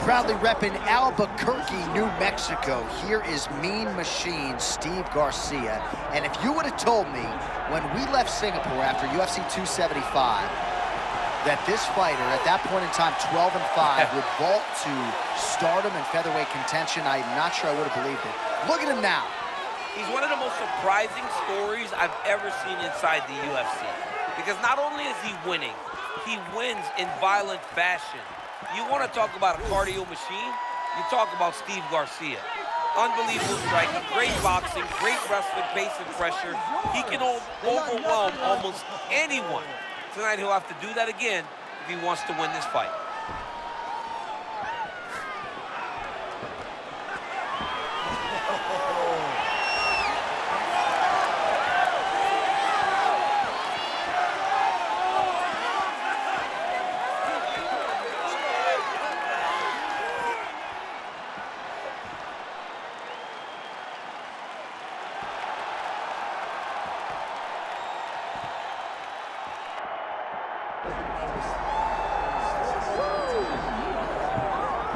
Proudly repping Albuquerque, New Mexico. Here is Mean Machine Steve Garcia. And if you would have told me when we left Singapore after UFC 275 that this fighter, at that point in time, 12-5, would vault to stardom and featherweight contention, I'm not sure I would have believed it. Look at him now. He's one of the most surprising stories I've ever seen inside the UFC. Because not only is he winning, he wins in violent fashion. You want to talk about a cardio machine? You talk about Steve Garcia. Unbelievable striking, great boxing, great wrestling, pace and pressure. He can overwhelm almost anyone. Tonight he'll have to do that again if he wants to win this fight.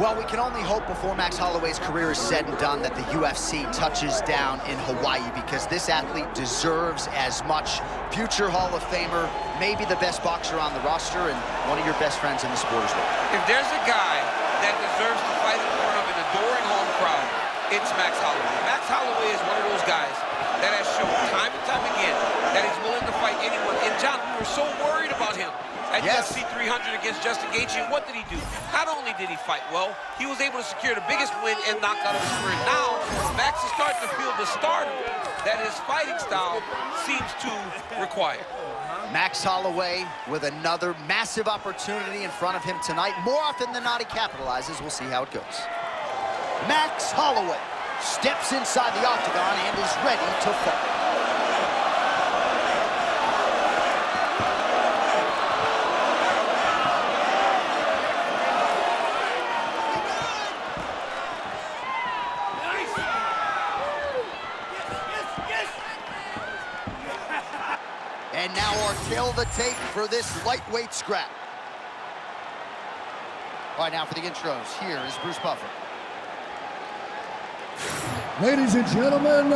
Well, we can only hope before Max Holloway's career is said and done that the UFC touches down in Hawaii, because this athlete deserves as much. Future Hall of Famer, maybe the best boxer on the roster, and one of your best friends in the sport as well. If there's a guy that deserves to fight in front of an adoring home crowd, it's Max Holloway. Max Holloway is one of those guys that has shown time and time again that he's willing to fight anyone. And John, we were so worried about him at UFC 300 against Justin Gaethje. What did he do? Not only did he fight well, he was able to secure the biggest win and knockout of his career. Now, Max is starting to feel the stardom that his fighting style seems to require. Max Holloway with another massive opportunity in front of him tonight. More often than not, he capitalizes. We'll see how it goes. Max Holloway steps inside the octagon and is ready to fight. And now our tail of the tape for this lightweight scrap. All right, now for the intros, here is Bruce Buffer. Ladies and gentlemen,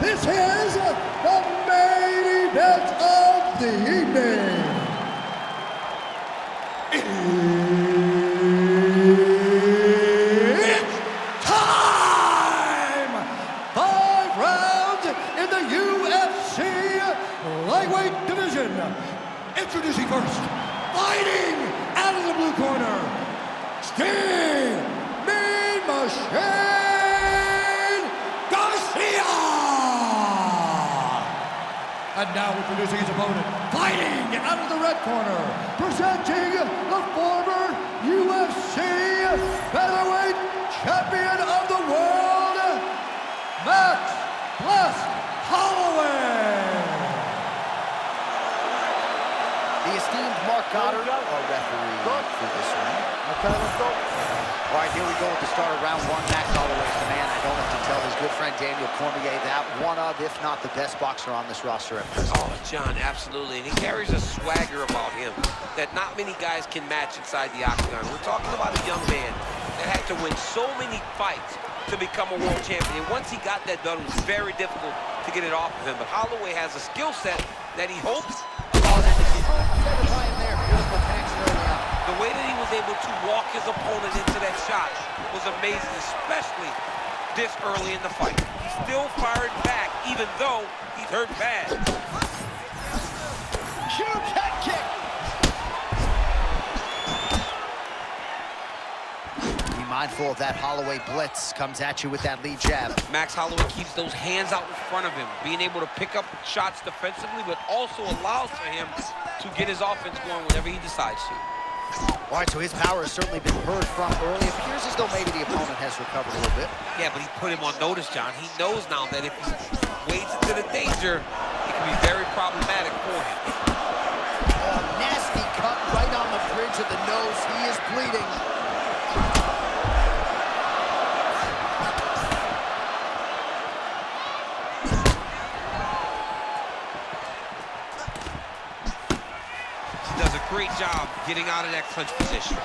this is the main event of the evening. It's time! 5 rounds in the UFC lightweight division. Introducing first, fighting out of the blue corner, Steve Mean Machine Garcia! And now introducing his opponent, fighting out of the red corner, presenting the former UFC featherweight champion of the world, Max Holloway! The esteemed Mark Goddard, our referee for this one. All right, here we go with the start of round 1. Max Holloway is the man. I don't have to tell his good friend Daniel Cormier that one of, if not the best boxer on this roster at present. Oh, John, absolutely. And he carries a swagger about him that not many guys can match inside the octagon. We're talking about a young man that had to win so many fights to become a world champion. And once he got that done, it was very difficult to get it off of him. But Holloway has a skill set that he hopes. The way that he was able to walk his opponent into that shot was amazing, especially this early in the fight. He's still firing back, even though he's hurt bad. Huge head kick. Be mindful of that Holloway blitz. Comes at you with that lead jab. Max Holloway keeps those hands out in front of him, being able to pick up shots defensively, but also allows for him to get his offense going whenever he decides to. All right, so his power has certainly been heard from early. It appears as though maybe the opponent has recovered a little bit. Yeah, but he put him on notice, John. He knows now that if he wades into the danger, it can be very problematic for him. Oh, nasty cut right on the bridge of the nose. He is bleeding. He does a great job getting out of that clinch position.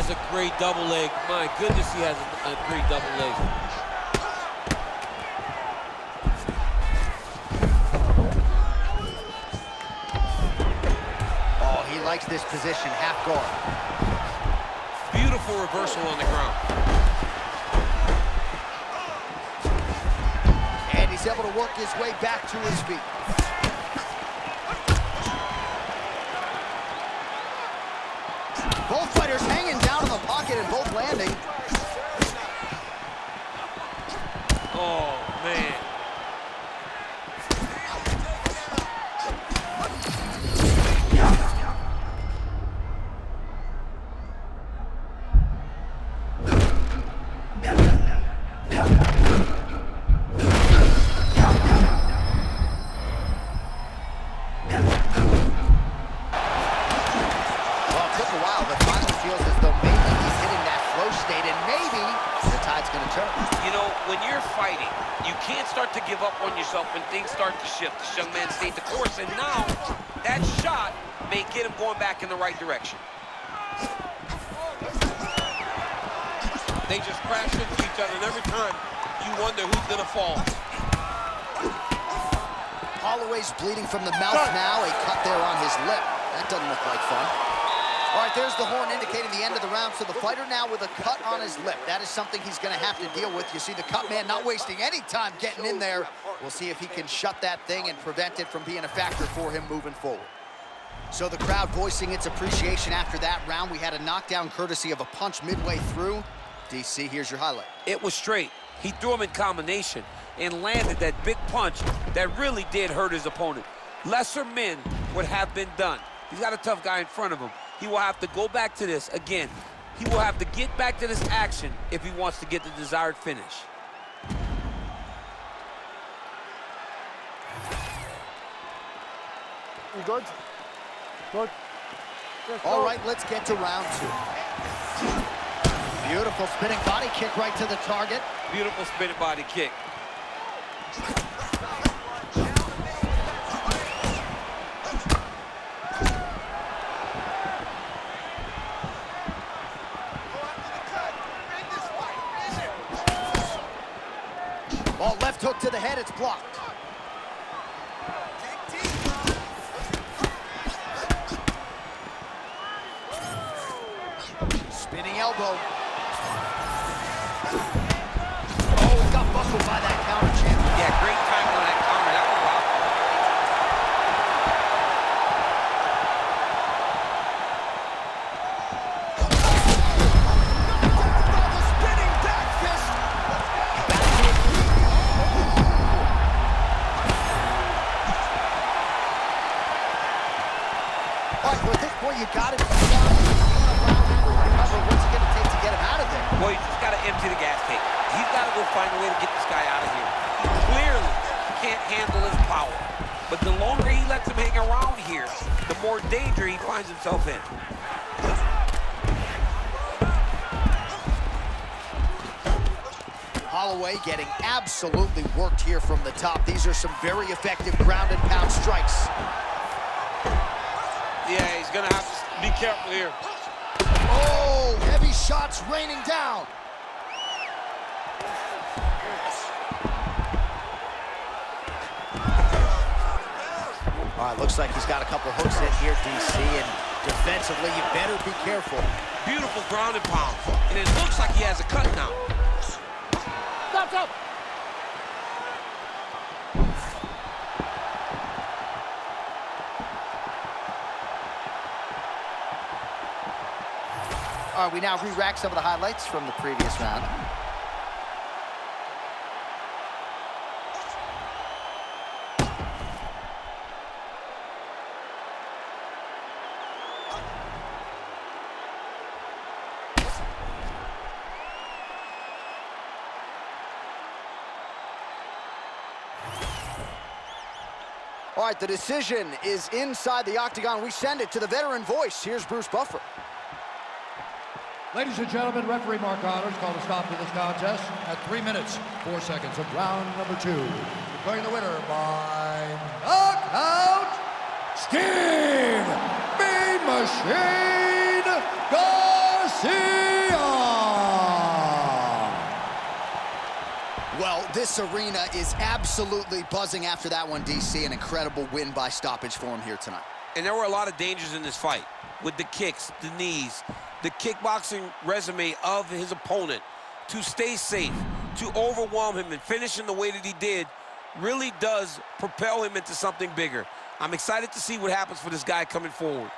has a great double leg. My goodness, he has a great double leg. Oh, he likes this position, half guard. Beautiful reversal on the ground. And he's able to work his way back to his feet. Both fighters hanging down in the pocket and both landing. Oh, man. When you're fighting, you can't start to give up on yourself when things start to shift. This young man stayed the course, and now that shot may get him going back in the right direction. They just crash into each other, and every time you wonder who's gonna fall. Holloway's bleeding from the mouth now, a cut there on his lip. That doesn't look like fun. All right, there's the horn indicating the end of the round. So the fighter now with a cut on his lip. That is something he's going to have to deal with. You see the cut man not wasting any time getting in there. We'll see if he can shut that thing and prevent it from being a factor for him moving forward. So the crowd voicing its appreciation after that round. We had a knockdown courtesy of a punch midway through. DC, here's your highlight. It was straight. He threw him in combination and landed that big punch that really did hurt his opponent. Lesser men would have been done. He's got a tough guy in front of him. He will have to go back to this again. He will have to get back to this action if he wants to get the desired finish. You good? Good. All right, let's get to round two. Beautiful spinning body kick right to the target. Beautiful spinning body kick. Ball left hook to the head, it's blocked. Spinning elbow. Oh, got buckled by that counter, champ. Yeah, great timing on that counter. That was wow. The spinning back fist. All right, well, at this point, you got it. What's it going to take to get him out of there? Well, you just got to empty the gas tank. He's got to go find a way to get this guy out of here. He clearly can't handle his power. But the longer he lets him hang around here, the more danger he finds himself in. Holloway getting absolutely worked here from the top. These are some very effective ground and pound strikes. Yeah, he's going to have to be careful here. Oh, heavy shots raining down. All right, looks like he's got a couple hooks in here, DC, and defensively, you better be careful. Beautiful ground and pound. And it looks like he has a cut now. Stop, stop. All right, we now re-rack some of the highlights from the previous round. All right, the decision is inside the octagon. We send it to the veteran voice. Here's Bruce Buffer. Ladies and gentlemen, referee Mark Honors called a stop to this contest at 3 minutes, 4 seconds of round number 2. Declaring the winner by knockout, Steve Mean Machine Garcia! This arena is absolutely buzzing after that one, DC. An incredible win by stoppage for him here tonight. And there were a lot of dangers in this fight with the kicks, the knees, the kickboxing resume of his opponent. To stay safe, to overwhelm him and finish in the way that he did really does propel him into something bigger. I'm excited to see what happens for this guy coming forward.